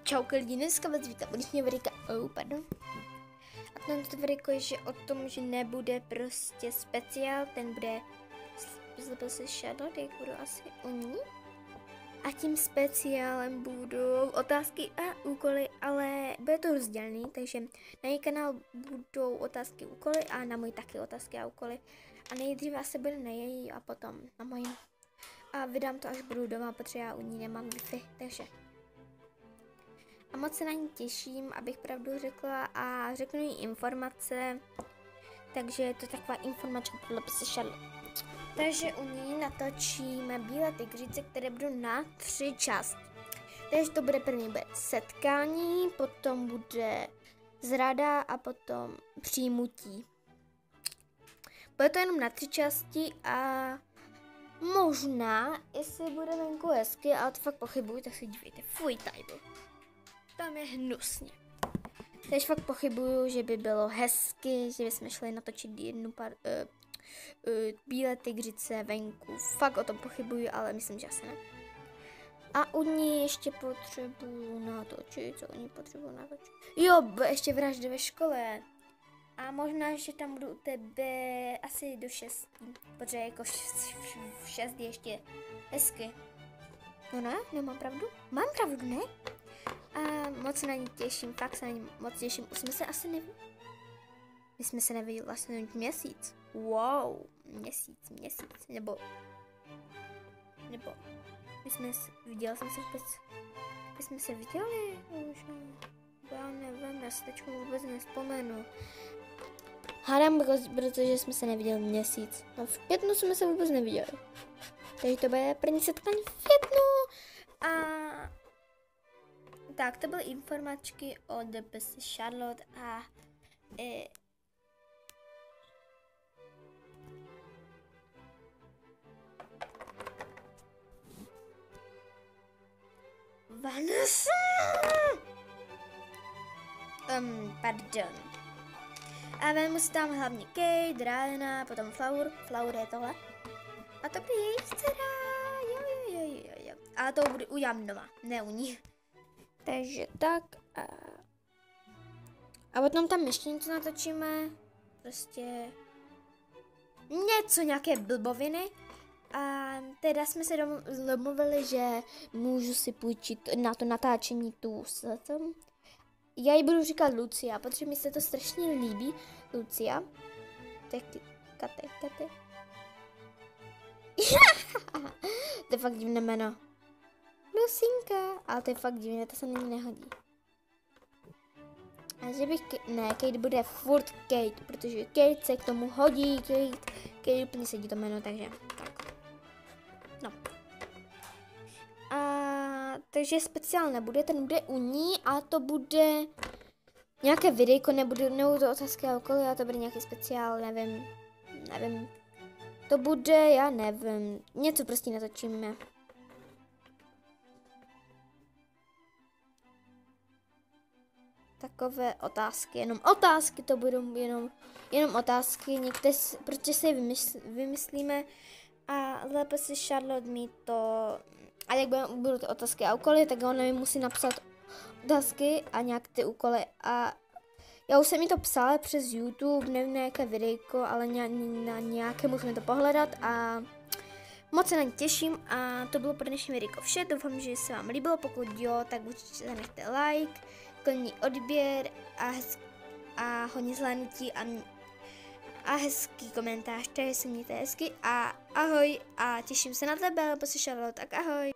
Čauky lidi, dneska vás vítám dnešního videa. Pardon. A tento video je že o tom, že nebude prostě speciál, ten bude se Charlotte, jak budu asi o ní. A tím speciálem budou otázky a úkoly, ale bude to rozdělený, takže na její kanál budou otázky a úkoly a na můj taky otázky a úkoly. A nejdříve asi bude na její a potom na mojí. A vydám to, až budu doma, protože já u ní nemám Wi-Fi, takže. A moc se na ní těším, abych pravdu řekla a řeknu jí informace. Takže je to taková informačka podle Charlotte. Takže u ní natočíme Bílé tygřice, které budou na 3 části. Takže to bude první bude setkání, potom bude zrada a potom přijmutí. Bude to jenom na 3 části a možná, jestli bude venku hezky, ale to fakt pochybuju, tak se dívejte. Fuj, tajbu. Tam je hnusně. Takže fakt pochybuju, že by bylo hezky, že bychom šli natočit jednu Bílé tygřice venku. Fakt o tom pochybuju, ale myslím, že asi ne. A u ní ještě potřebuju natočit, co u ní potřebuju natočit. Jo, ještě vraždy ve škole. A možná, že tam budu u tebe asi do 6, protože jako 6 je ještě hezky. No ne, nemám pravdu? Mám pravdu, ne? A moc se na ní těším, fakt se na ní moc těším. Už jsme se asi neviděli. My jsme se neviděli vlastně měsíc. Wow, měsíc, nebo my jsme viděli jsem se vůbec, my jsme se viděli, už já nevím, já si teď vůbec nespomenu. Hádám, protože jsme se neviděli měsíc. No v květnu jsme se vůbec neviděli. Takže to bude první setkání v květnu. A tak, to byly informačky o DPS Charlotte a Vanessa! Pardon. A vemu si tam hlavně Kate, Ryana, potom Flower je tohle. A to bude její dcera, jo. A to bude u Jamnova, ne u ní. Takže tak a potom tam ještě něco natočíme, prostě něco, nějaké blboviny. A teda jsme se domluvili, že můžu si půjčit na to natáčení tu tom. Já jí budu říkat Lucia, protože mi se to strašně líbí. Lucia. Kate. To je fakt divné jméno. Lucinka. Ale to je fakt divné, to se na ní nehodí. A že bych, ne, Kate bude furt Kate, protože Kate se k tomu hodí, Kate úplně sedí to jméno, takže tak. No. Takže speciál nebude, ten bude u ní a to bude nějaké videjko, nebudou to otázky a úkoly, a to bude nějaký speciál, nevím. To bude, já nevím, něco prostě natočíme. Takové otázky, jenom otázky, to budou jenom otázky, některé, protože si vymyslíme a lépe si Charlotte mi to, a jak budou ty otázky a úkoly, tak ona mi musí napsat otázky a nějak ty úkoly a já už jsem mi to psala přes YouTube, nevím na jaké videjko, ale na nějaké musím to pohledat a moc se na ně těším a to bylo pro dnešní videjko vše, doufám, že se vám líbilo, pokud jo, tak určitě zanechte like, klidný odběr a hodně zhlédnutí a hezký komentář, takže se mějte hezky a ahoj a těším se na tebe, Charlotte, tak ahoj.